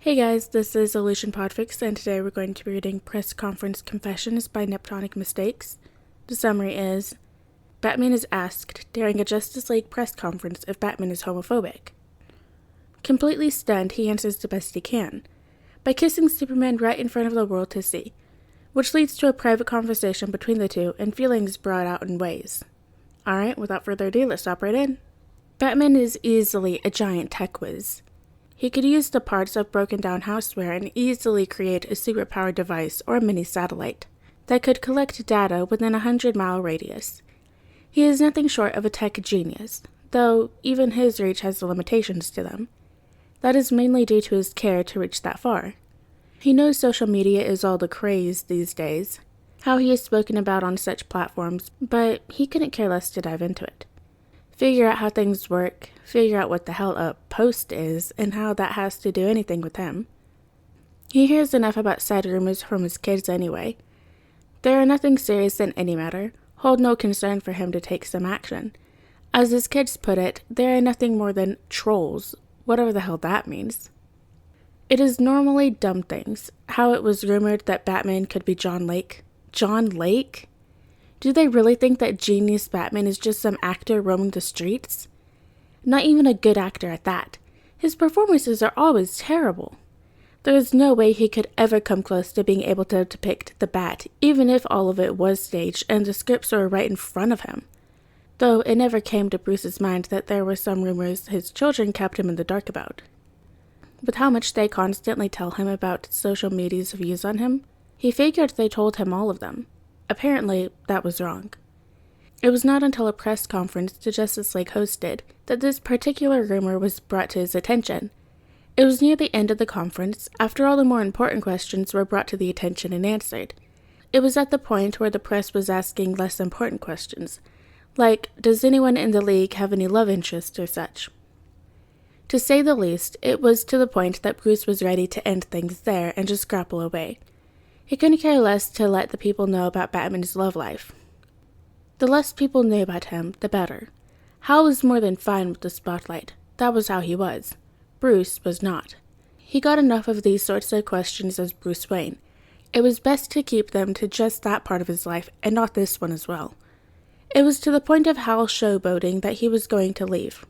Hey guys, this is PODFIC, and today we're going to be reading Press Conference Confessions by Neptonic Mistakes. The summary is, Batman is asked during a Justice League press conference if Batman is homophobic. Completely stunned, he answers the best he can, by kissing Superman right in front of the world to see, which leads to a private conversation between the two and feelings brought out in ways. Alright, without further ado, let's hop right in. Batman is easily a giant tech whiz. He could use the parts of broken down houseware and easily create a superpowered device or a mini satellite that could collect data within a 100-mile radius. He is nothing short of a tech genius, though even his reach has limitations to them. That is mainly due to his care to reach that far. He knows social media is all the craze these days, how he is spoken about on such platforms, but he couldn't care less to dive into it. Figure out how things work, figure out what the hell a post is, and how that has to do anything with him. He hears enough about side rumors from his kids anyway. They are nothing serious in any matter, hold no concern for him to take some action. As his kids put it, they are nothing more than trolls, whatever the hell that means. It is normally dumb things, how it was rumored that Batman could be John Lake. John Lake? Do they really think that genius Batman is just some actor roaming the streets? Not even a good actor at that. His performances are always terrible. There is no way he could ever come close to being able to depict the Bat, even if all of it was staged and the scripts were right in front of him. Though it never came to Bruce's mind that there were some rumors his children kept him in the dark about. With how much they constantly tell him about social media's views on him, he figured they told him all of them. Apparently, that was wrong. It was not until a press conference the Justice League hosted that this particular rumor was brought to his attention. It was near the end of the conference, after all the more important questions were brought to the attention and answered. It was at the point where the press was asking less important questions, like, does anyone in the league have any love interests or such? To say the least, it was to the point that Bruce was ready to end things there and just grapple away. He couldn't care less to let the people know about Batman's love life. The less people knew about him, the better. Hal was more than fine with the spotlight. That was how he was. Bruce was not. He got enough of these sorts of questions as Bruce Wayne. It was best to keep them to just that part of his life and not this one as well. It was to the point of Hal showboating that he was going to leave.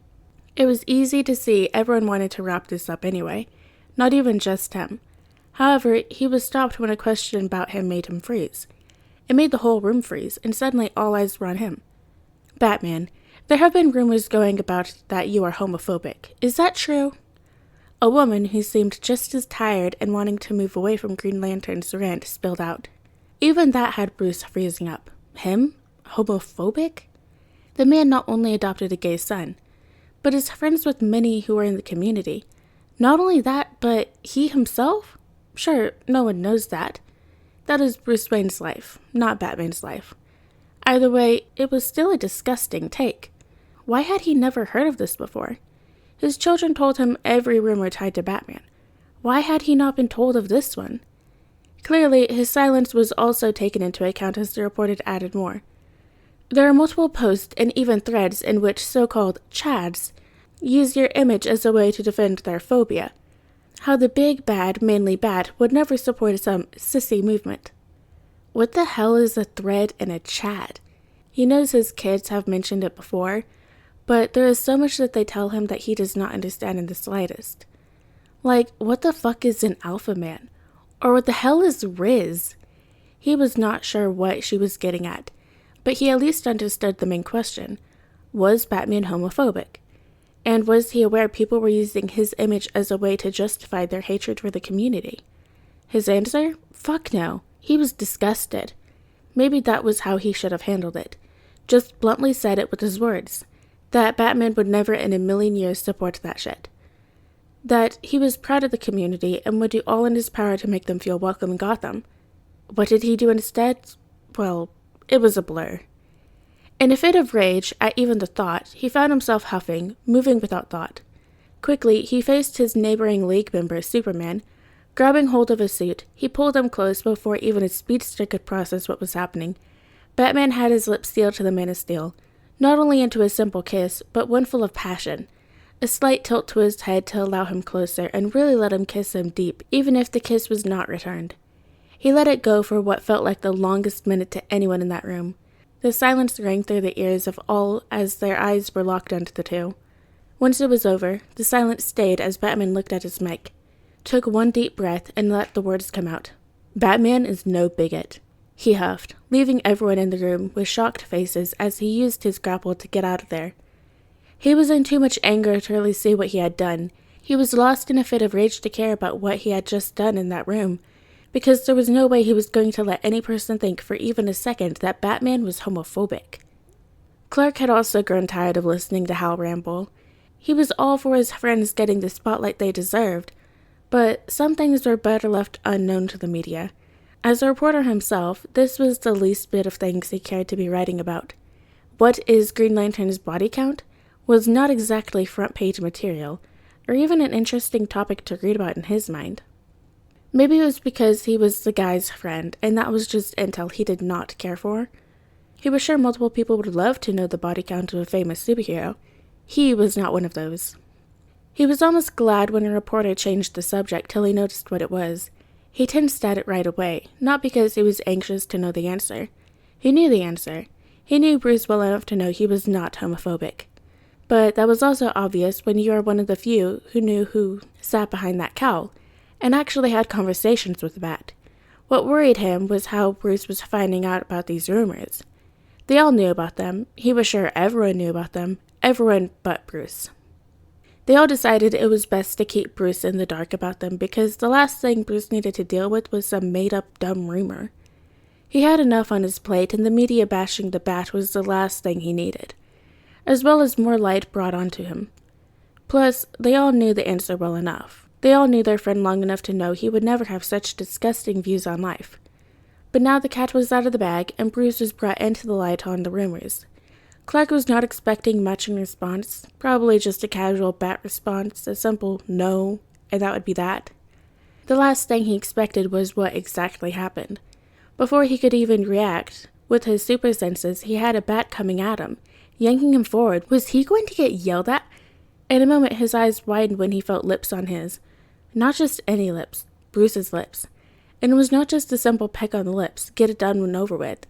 It was easy to see everyone wanted to wrap this up anyway, not even just him. However, he was stopped when a question about him made him freeze. It made the whole room freeze, and suddenly all eyes were on him. Batman, there have been rumors going about that you are homophobic. Is that true? A woman who seemed just as tired and wanting to move away from Green Lantern's rant spilled out. Even that had Bruce freezing up. Him? Homophobic? The man not only adopted a gay son, but is friends with many who are in the community. Not only that, but he himself? Sure, no one knows that. That is Bruce Wayne's life, not Batman's life. Either way, it was still a disgusting take. Why had he never heard of this before? His children told him every rumor tied to Batman. Why had he not been told of this one? Clearly, his silence was also taken into account as the report added more. There are multiple posts and even threads in which so-called chads use your image as a way to defend their phobia. How the big bad, mainly Bat, would never support some sissy movement. What the hell is a thread and a chat? He knows his kids have mentioned it before, but there is so much that they tell him that he does not understand in the slightest. Like, what the fuck is an alpha man? Or what the hell is Riz? He was not sure what she was getting at, but he at least understood the main question. Was Batman homophobic? And was he aware people were using his image as a way to justify their hatred for the community? His answer? Fuck no. He was disgusted. Maybe that was how he should have handled it. Just bluntly said it with his words. That Batman would never in a million years support that shit. That he was proud of the community and would do all in his power to make them feel welcome in Gotham. What did he do instead? Well, it was a blur. In a fit of rage at even the thought, he found himself huffing, moving without thought. Quickly, he faced his neighboring league member, Superman. Grabbing hold of his suit, he pulled him close before even his speedster could process what was happening. Batman had his lips sealed to the Man of Steel, not only into a simple kiss, but one full of passion. A slight tilt to his head to allow him closer and really let him kiss him deep, even if the kiss was not returned. He let it go for what felt like the longest minute to anyone in that room. The silence rang through the ears of all as their eyes were locked onto the two. Once it was over, the silence stayed as Batman looked at his mic, took one deep breath, and let the words come out. "Batman is no bigot," he huffed, leaving everyone in the room with shocked faces as he used his grapple to get out of there. He was in too much anger to really see what he had done. He was lost in a fit of rage to care about what he had just done in that room, because there was no way he was going to let any person think for even a second that Batman was homophobic. Clark had also grown tired of listening to Hal ramble. He was all for his friends getting the spotlight they deserved, but some things were better left unknown to the media. As a reporter himself, this was the least bit of things he cared to be writing about. What is Green Lantern's body count was not exactly front-page material, or even an interesting topic to read about in his mind. Maybe it was because he was the guy's friend, and that was just intel he did not care for. He was sure multiple people would love to know the body count of a famous superhero. He was not one of those. He was almost glad when a reporter changed the subject till he noticed what it was. He tensed at it right away, not because he was anxious to know the answer. He knew the answer. He knew Bruce well enough to know he was not homophobic. But that was also obvious when you are one of the few who knew who sat behind that cowl, and actually had conversations with the Bat. What worried him was how Bruce was finding out about these rumors. They all knew about them. He was sure everyone knew about them. Everyone but Bruce. They all decided it was best to keep Bruce in the dark about them because the last thing Bruce needed to deal with was some made-up dumb rumor. He had enough on his plate, and the media bashing the Bat was the last thing he needed, as well as more light brought onto him. Plus, they all knew the answer well enough. They all knew their friend long enough to know he would never have such disgusting views on life. But now the cat was out of the bag, and Bruce was brought into the light on the rumors. Clark was not expecting much in response, probably just a casual Bat response, a simple no, and that would be that. The last thing he expected was what exactly happened. Before he could even react, with his super senses, he had a Bat coming at him, yanking him forward. Was he going to get yelled at? In a moment, his eyes widened when he felt lips on his. Not just any lips, Bruce's lips. And it was not just a simple peck on the lips, get it done and over with.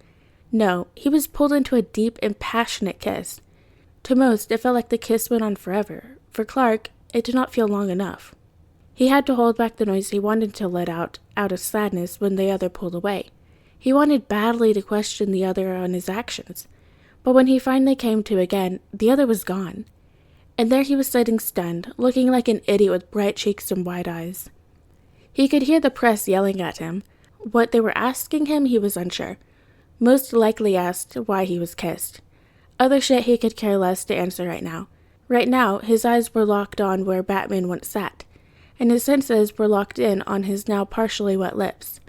No, he was pulled into a deep and passionate kiss. To most, it felt like the kiss went on forever. For Clark, it did not feel long enough. He had to hold back the noise he wanted to let out of sadness when the other pulled away. He wanted badly to question the other on his actions. But when he finally came to again, the other was gone. And there he was sitting stunned, looking like an idiot with bright cheeks and wide eyes. He could hear the press yelling at him. What they were asking him, he was unsure. Most likely asked why he was kissed. Other shit he could care less to answer right now. Right now, his eyes were locked on where Batman once sat, and his senses were locked in on his now partially wet lips,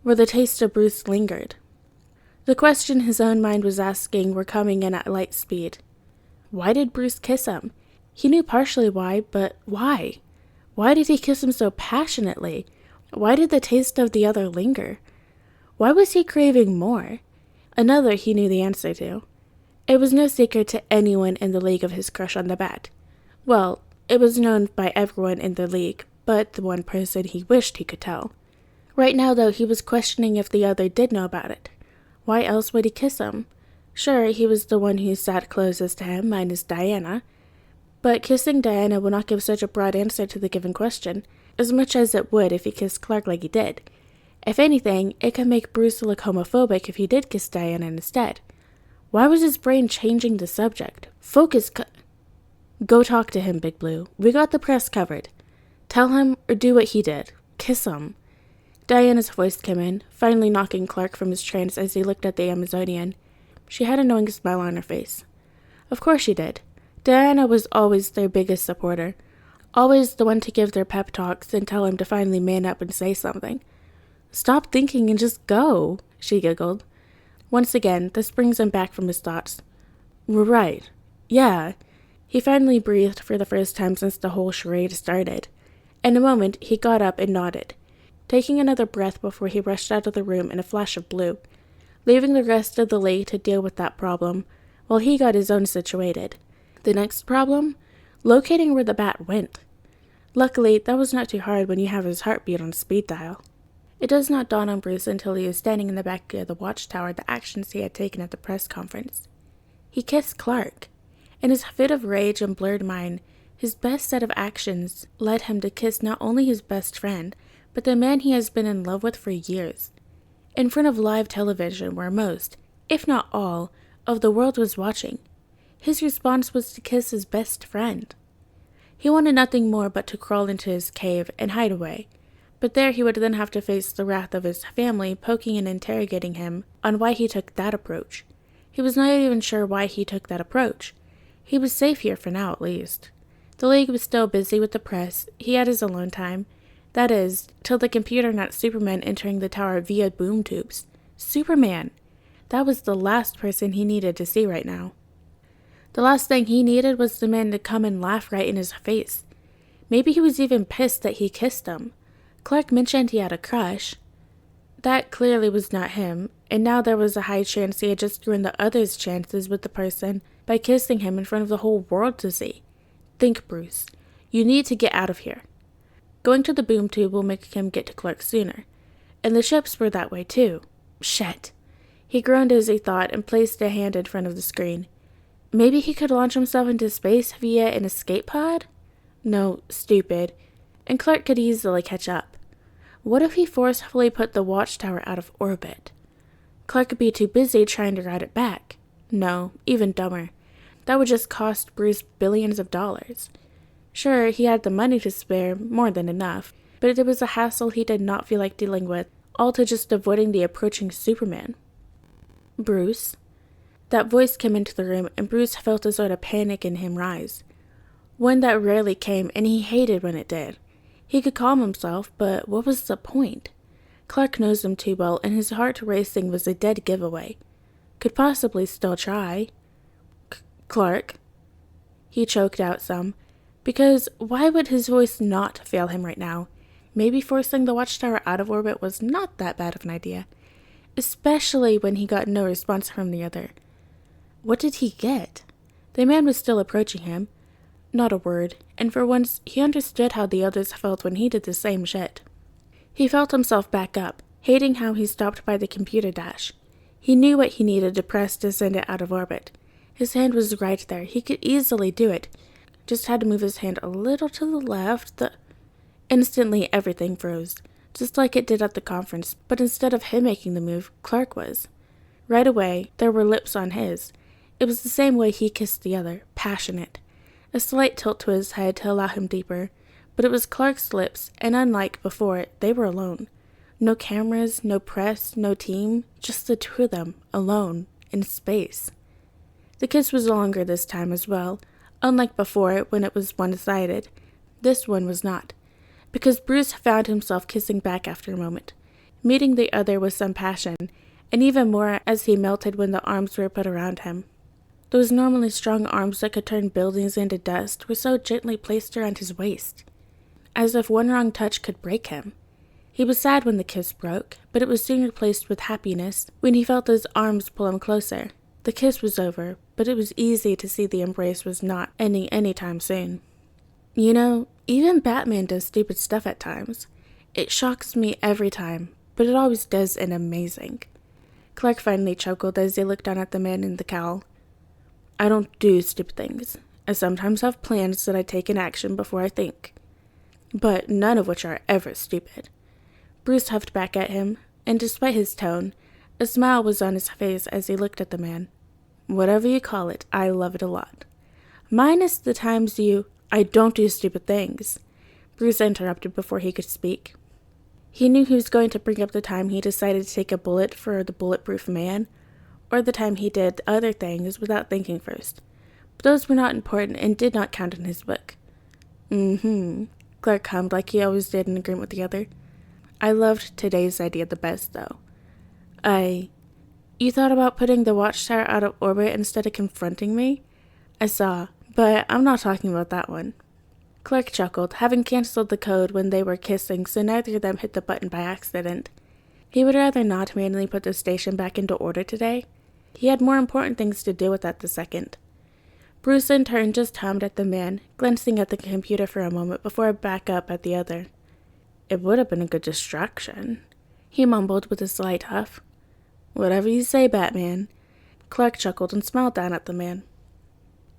where the taste of Bruce lingered. The question his own mind was asking were coming in at light speed. Why did Bruce kiss him? He knew partially why, but why? Why did he kiss him so passionately? Why did the taste of the other linger? Why was he craving more? Another he knew the answer to. It was no secret to anyone in the league of his crush on the Bat. Well, it was known by everyone in the league, but the one person he wished he could tell. Right now, though, he was questioning if the other did know about it. Why else would he kiss him? Sure, he was the one who sat closest to him, minus Diana. But kissing Diana would not give such a broad answer to the given question, as much as it would if he kissed Clark like he did. If anything, it could make Bruce look homophobic if he did kiss Diana instead. Why was his brain changing the subject? Focus. Go talk to him, Big Blue. We got the press covered. Tell him or do what he did. Kiss him. Diana's voice came in, finally knocking Clark from his trance as he looked at the Amazonian. She had a knowing smile on her face. Of course she did. Diana was always their biggest supporter. Always the one to give their pep talks and tell him to finally man up and say something. Stop thinking and just go, she giggled. Once again, this brings him back from his thoughts. We're right. Yeah. He finally breathed for the first time since the whole charade started. In a moment, he got up and nodded, taking another breath before he rushed out of the room in a flash of blue, leaving the rest of the league to deal with that problem, while he got his own situated. The next problem? locating where the bat went. Luckily, that was not too hard when you have his heartbeat on speed dial. It does not dawn on Bruce until he is standing in the back of the watchtower the actions he had taken at the press conference. He kissed Clark. In his fit of rage and blurred mind, his best set of actions led him to kiss not only his best friend, but the man he has been in love with for years. In front of live television where most, if not all, of the world was watching. His response was to kiss his best friend. He wanted nothing more but to crawl into his cave and hide away, but there he would then have to face the wrath of his family poking and interrogating him on why he took that approach. He was not even sure why he took that approach. He was safe here for now at least. The League was still busy with the press. He had his alone time. That is, till the computer not Superman entering the tower via boom tubes. Superman! That was the last person he needed to see right now. The last thing he needed was the man to come and laugh right in his face. Maybe he was even pissed that he kissed him. Clark mentioned he had a crush. That clearly was not him, and now there was a high chance he had just ruined the other's chances with the person by kissing him in front of the whole world to see. Think, Bruce. You need to get out of here. Going to the boom tube will make him get to Clark sooner. And the ships were that way too. Shit. He groaned as he thought and placed a hand in front of the screen. Maybe he could launch himself into space via an escape pod? No, stupid. And Clark could easily catch up. What if he forcefully put the watchtower out of orbit? Clark would be too busy trying to ride it back. No, even dumber. That would just cost Bruce billions of dollars. Sure, he had the money to spare, more than enough, but it was a hassle he did not feel like dealing with, all to just avoiding the approaching Superman. Bruce? That voice came into the room, and Bruce felt a sort of panic in him rise. One that rarely came, and he hated when it did. He could calm himself, but what was the point? Clark knows him too well, and his heart racing was a dead giveaway. Could possibly still try. Clark? He choked out some. Because why would his voice not fail him right now? Maybe forcing the watchtower out of orbit was not that bad of an idea. Especially when he got no response from the other. What did he get? The man was still approaching him. Not a word, and for once he understood how the others felt when he did the same shit. He felt himself back up, hating how he stopped by the computer dash. He knew what he needed to press to send it out of orbit. His hand was right there. He could easily do it. Just had to move his hand a little to the left. Instantly everything froze, just like it did at the conference, but instead of him making the move, Clark was. Right away, there were lips on his. It was the same way he kissed the other, passionate. A slight tilt to his head to allow him deeper, but it was Clark's lips, and unlike before, they were alone. No cameras, no press, no team, just the two of them, alone, in space. The kiss was longer this time as well, unlike before when it was one-sided. This one was not, because Bruce found himself kissing back after a moment, meeting the other with some passion, and even more as he melted when the arms were put around him. Those normally strong arms that could turn buildings into dust were so gently placed around his waist, as if one wrong touch could break him. He was sad when the kiss broke, but it was soon replaced with happiness when he felt those arms pull him closer. The kiss was over, but it was easy to see the embrace was not ending anytime soon. You know, even Batman does stupid stuff at times. It shocks me every time, but it always does it amazing. Clark finally chuckled as he looked down at the man in the cowl. I don't do stupid things. I sometimes have plans that I take in action before I think, but none of which are ever stupid. Bruce huffed back at him, and despite his tone, a smile was on his face as he looked at the man. Whatever you call it, I love it a lot. Minus the times I don't do stupid things. Bruce interrupted before he could speak. He knew he was going to bring up the time he decided to take a bullet for the bulletproof man, or the time he did other things without thinking first. But those were not important and did not count in his book. Clark hummed like he always did in agreement with the other. I loved today's idea the best, though. You thought about putting the watchtower out of orbit instead of confronting me? I saw, but I'm not talking about that one. Clark chuckled, having canceled the code when they were kissing, so neither of them hit the button by accident. He would rather not manually put the station back into order today. He had more important things to do with that the second. Bruce in turn just hummed at the man, glancing at the computer for a moment before back up at the other. It would have been a good distraction, he mumbled with a slight huff. Whatever you say, Batman. Clark chuckled and smiled down at the man.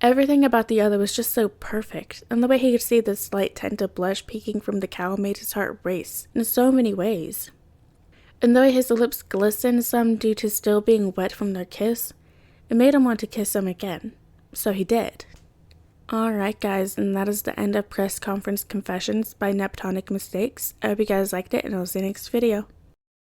Everything about the other was just so perfect, and the way he could see the slight tint of blush peeking from the cowl made his heart race in so many ways. And though his lips glistened some due to still being wet from their kiss, it made him want to kiss him again. So he did. Alright guys, and that is the end of Press Conference Confessions by Neptonic Mistakes. I hope you guys liked it, and I'll see you next video.